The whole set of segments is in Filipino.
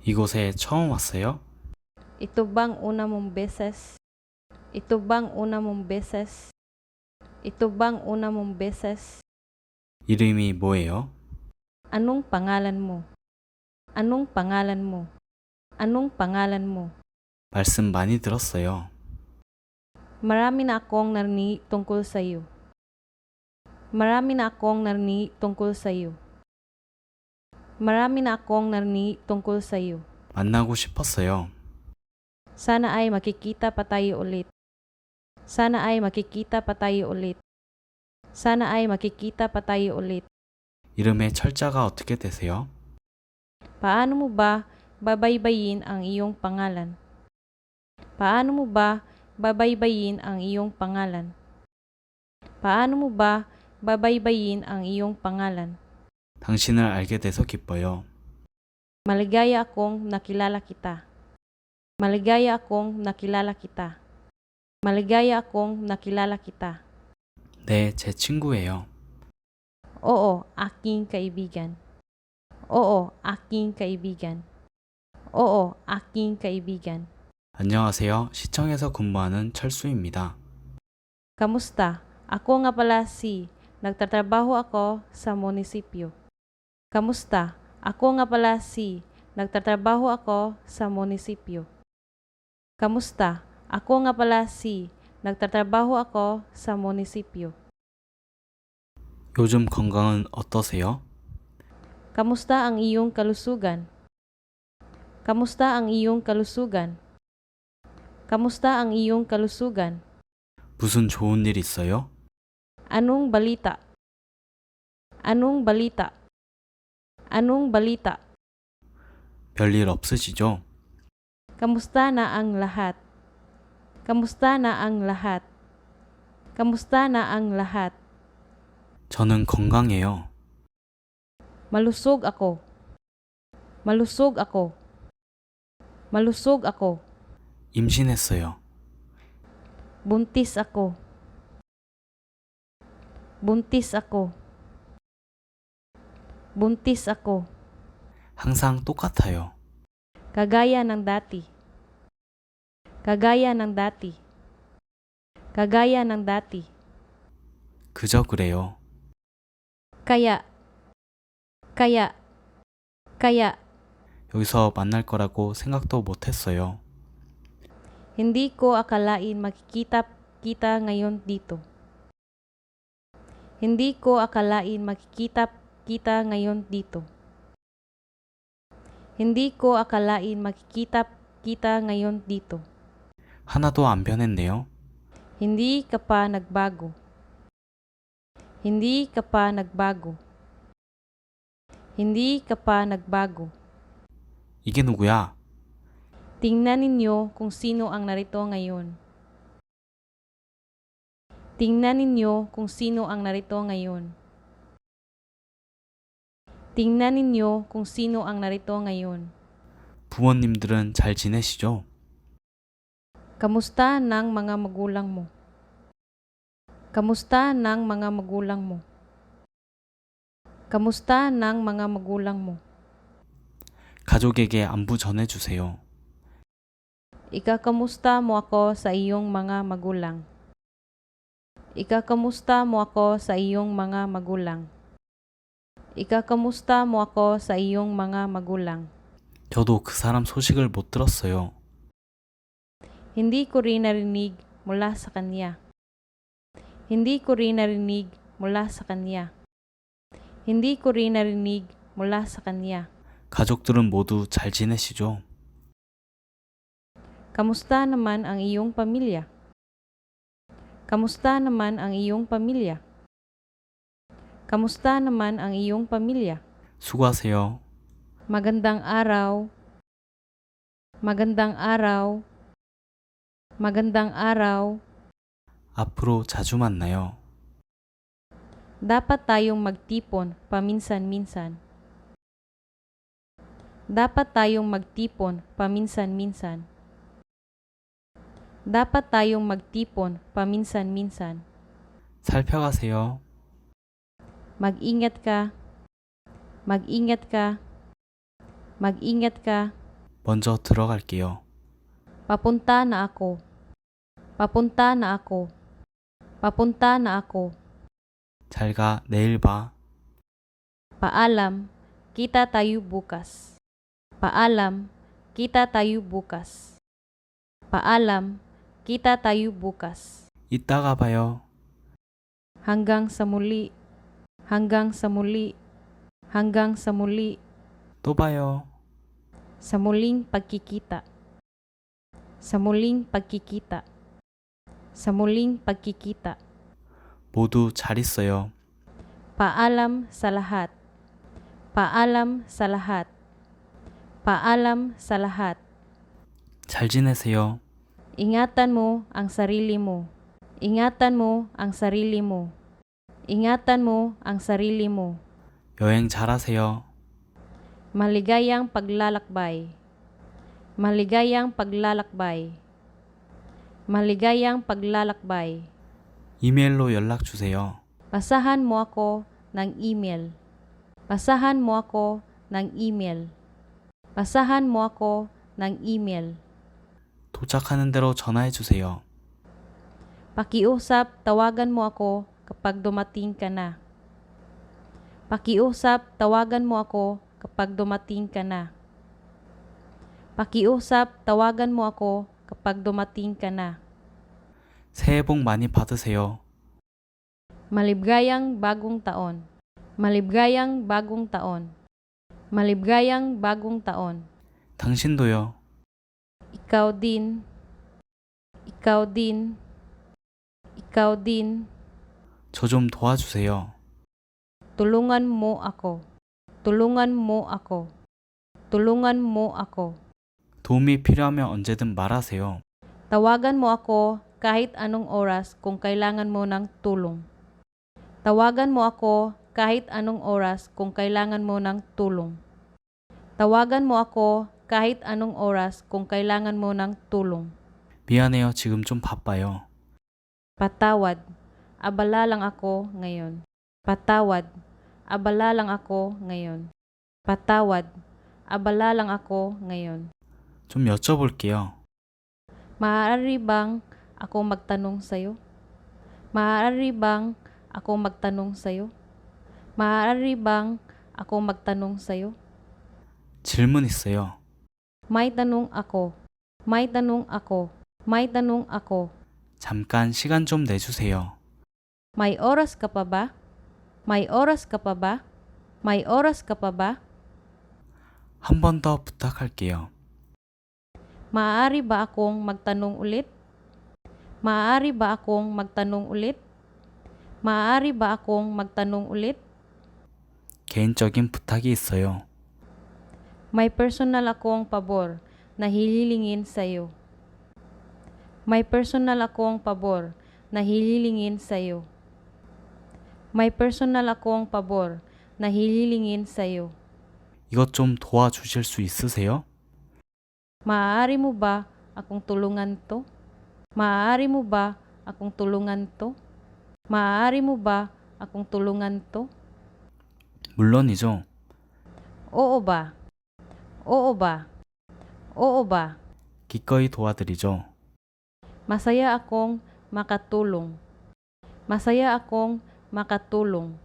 이곳에 처음 왔어요? Ito bang una mong beses? Ito bang una mong beses? Ito bang una mong beses? 이름이 뭐예요? Anong pangalan mo? Anong pangalan mo? Anong pangalan mo? 말씀 많이 들었어요. Marami na akong narinig tungkol sa iyo. Marami na akong narinig tungkol sa iyo. Marami na akong narinig tungkol sa iyo. 만나고 싶었어요. Sana ay makikita pa tayo ulit. Sana ay makikita pa tayo ulit. Sana ay makikita pa tayo ulit. 이름의 철자가 어떻게 되세요? Paano mo ba babaybayin ang iyong pangalan? Paano mo ba babaybayin ang iyong pangalan? Paano mo ba babaybayin ang iyong pangalan? 당신을 알게 돼서 기뻐요. Maligaya akong nakilala kita. Maligaya akong nakilala kita. Maligaya akong nakilala kita. 네, 제 친구예요. Oo, aking kaibigan. Oo, aking kaibigan. Oo, aking kaibigan. 안녕하세요. 시청에서 근무하는 철수입니다. Kamusta? Ako nga pala si nagtatrabaho ako sa munisipyo. Kamusta? Ako nga pala si nagtatrabaho ako sa munisipyo. Kamusta? Ako nga pala si nagtatrabaho ako sa munisipyo. 요즘 건강은 어떠세요? Kamusta ang iyong kalusugan? Kamusta ang iyong kalusugan? Kamusta ang iyong kalusugan? 무슨 좋은 일 있어요? Anong balita? Anong balita? Anong balita? 별일 없으시죠? Kamusta na ang lahat? Kamusta na ang lahat? Kamusta na ang lahat? 저는 건강해요. Malusog ako. Malusog ako. Malusog ako. 임신했어요. Buntis ako. Buntis ako. Buntis ako. 항상 똑같아요. Kagaya ng dati. Kagaya ng dati. Kagaya ng dati. 그저 그래요. Kaya. Kaya. 여기서 만날 거라고 생각도 못 했어요. Hindi ko akalain makikita kita ngayon dito. Hindi ko akalain makikita kita ngayon dito. Hindi ko akalain makikita kita ngayon dito. 하나도 안 변했네요. Hindi ka pa nagbago. Hindi ka pa nagbago. Hindi ka pa nagbago. 이게 누구야? Tingnan ninyo kung sino ang narito ngayon. Tingnan ninyo kung sino ang narito ngayon. Tingnan ninyo kung sino ang narito ngayon. 부모님들은 잘 지내시죠? Kamusta ng mga magulang mo? Kamusta ng mga magulang mo? Kamusta ng mga magulang mo? 가족에게 안부 전해주세요. Ikakamusta mo ako sa iyong mga magulang? Ikakamusta mo ako sa iyong mga magulang? Ikakamusta mo ako sa iyong mga magulang? 저도 그 사람 소식을 못 들었어요. Hindi ko rin narinig mula sa kanya. Hindi ko rin narinig mula sa kanya. Hindi ko rin narinig mula sa kanya. 가족들은 모두 잘 지내시죠? Kamusta naman ang iyong pamilya? Kamusta naman ang iyong pamilya? Kamusta naman ang iyong pamilya? 수고하세요. Magandang araw. Magandang araw. Magandang araw. 앞으로 자주 만나요. Dapat tayong magtipon paminsan-minsan. Dapat tayong magtipon paminsan-minsan. Dapat tayong magtipon paminsan-minsan. 살펴가세요. Mag-ingat ka. Mag-ingat ka. Mag-ingat ka. 먼저 들어갈게요. Papunta na ako. Papunta na ako. Papunta na ako. 잘 가, 내일 봐. Paalam, kita tayo bukas. Paalam, kita tayo bukas. Paalam, kita tayo bukas. 이따가 봐요. Hanggang sa muli. Hanggang sa muli. Hanggang sa muli. 또 봐요. Sa muling pagkikita. Sa muling pagkikita. Sa muling pagkikita. 모두 잘 있어요. Paalam sa lahat. Paalam sa lahat. Paalam sa lahat. 잘 지내세요. Ingatan mo ang sarili mo. Ingatan mo ang sarili mo. Ingatan mo ang sarili mo. 여행 잘하세요. Maligayang paglalakbay. Maligayang paglalakbay. Maligayang paglalakbay. 이메일로 연락 주세요. Basahan mo ako ng email. Basahan mo ako ng email. Basahan mo ako ng email. 도착하는 대로 전화해 주세요. Pakiusap, tawagan mo ako kapag dumating ka na. Pakiusap, tawagan mo ako kapag dumating ka na. Pakiusap, tawagan mo ako kapag dumating ka na. 새해 복 많이 받으세요. Maligayang bagong taon. Maligayang bagong taon. Maligayang bagong taon. 당신도요. Ikaw din. Ikaw din. Ikaw din. 저 좀 도와주세요. Tulungan mo ako. Tulungan mo ako. Tulungan mo ako. 도움이 필요하면 언제든 말하세요. Tawagan mo ako kahit anong oras kung kailangan mo ng tulong. Tawagan mo ako kahit anong oras kung kailangan mo ng tulong. Tawagan mo ako kahit anong oras kung kailangan mo ng tulong. 미안해요. 지금 좀 바빠요. Patawad. Abala lang ako ngayon. Patawad. Abala lang ako ngayon. Patawad. Abala lang ako ngayon. 좀 여쭤볼게요. Maaari bang ako magtanong sa'yo? Maaari bang ako magtanong sa'yo? Maaari bang ako magtanong sa'yo? 질문 있어요. May tanong ako. May tanong ako. May tanong ako. 잠깐 시간 좀 내주세요. May oras ka pa ba? May oras ka pa ba? May oras ka pa ba? 한 번 더 부탁할게요. Maaari ba akong magtanong ulit? Maaari ba akong magtanong ulit? Maaari ba akong magtanong ulit? 개인적인 부탁이 있어요. May personal akong pabor na hililingin sa'yo. May personal akong pabor na hililingin sa'yo. May personal akong pabor na hililingin sa'yo. 이것 좀 도와주실 수 있으세요? Maaari mo ba akong tulungan to? Maaari mo ba akong tulungan to? Maaari mo ba akong tulungan to? 물론이죠. Oo ba? Oo ba? Oo ba? 기꺼이 도와드리죠. Masaya akong makatulong. Masaya akong makatulong.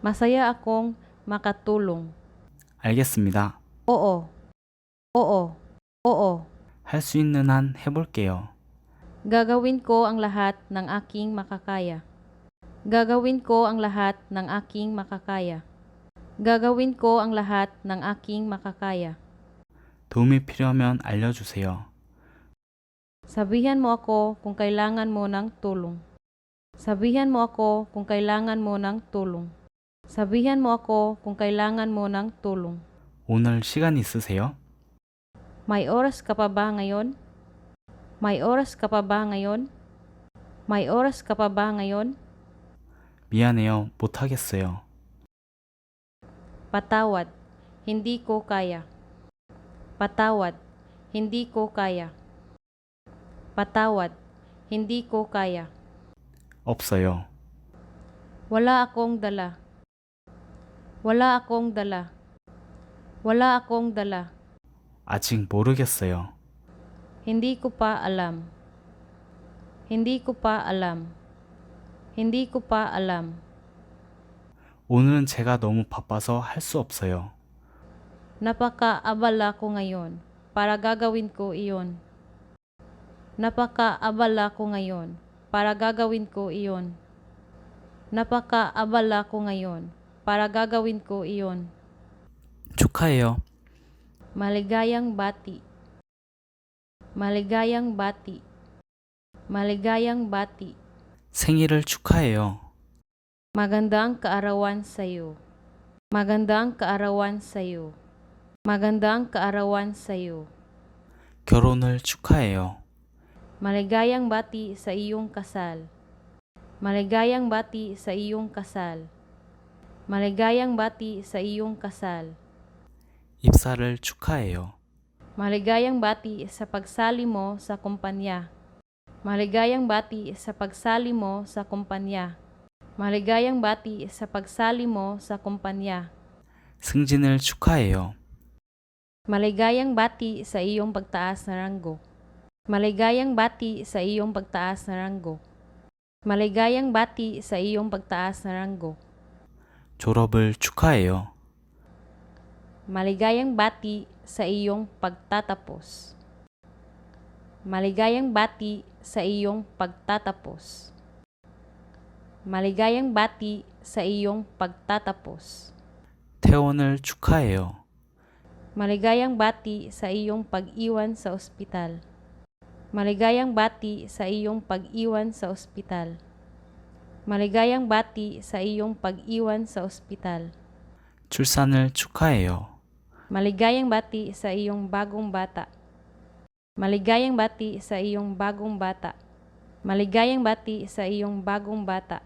Masaya akong makatulong. 알겠습니다. Oo. Oo. Oo. 할 수 있는 한 해볼게요. Gagawin ko ang lahat ng aking makakaya. Gagawin ko ang lahat ng aking makakaya. Gagawin ko ang lahat ng aking makakaya. 도움이 필요하면 알려주세요. Sabihan mo ako kung kailangan mo ng tulong. Sabihan mo ako kung kailangan mo ng tulong. Sabihan mo ako kung kailangan mo ng tulong. 오늘 시간 있으세요? May oras ka pa ba ngayon? May oras ka pa ba ngayon? May oras ka pa ba ngayon? 미안해요. 못하겠어요. Patawad. Hindi ko kaya. Patawad. Hindi ko kaya. Patawad. Hindi ko kaya. 없어요. Wala akong dala. Wala akong dala. Wala akong dala. 아직 모르겠어요. Hindi ko pa alam. Hindi ko pa alam. Hindi ko pa alam. 오늘은 제가 너무 바빠서 할 수 없어요. Napaka-abala ko ngayon para gagawin ko iyon. Napaka-abala ko ngayon para gagawin ko iyon. Napaka-abala ko ngayon para gagawin ko iyon. 축하해요. Maligayang bati. Maligayang bati. Maligayang bati. 생일을 축하해요. Magandang kaarawan sa'yo. Magandang kaarawan sa'yo. Magandang kaarawan sa'yo. 결혼을 축하해요. Maligayang bati sa iyong kasal. Maligayang bati sa iyong kasal. Maligayang bati sa iyong kasal. 입사를 축하해요. Maligayang bati sa pagsali mo sa kumpanya. Maligayang bati sa pagsali mo sa kumpanya. Maligayang bati sa pagsali mo sa kumpanya. 승진을 축하해요. Maligayang bati sa iyong pagtaas na ranggo. Maligayang bati sa iyong pagtaas na ranggo. Maligayang bati sa iyong pagtaas na ranggo. 졸업을 축하해요. Maligayang bati sa iyong pagtatapos. Maligayang bati sa iyong pagtatapos. Maligayang bati sa iyong pagtatapos. 퇴원을 축하해요. Maligayang bati sa iyong pag-iwan sa ospital. Maligayang bati sa iyong pag-iwan sa ospital. Maligayang bati sa iyong pag-iwan sa ospital. 출산을 축하해요. Maligayang bati sa iyong bagong bata. Maligayang bati sa iyong bagong bata. Maligayang bati sa iyong bagong bata.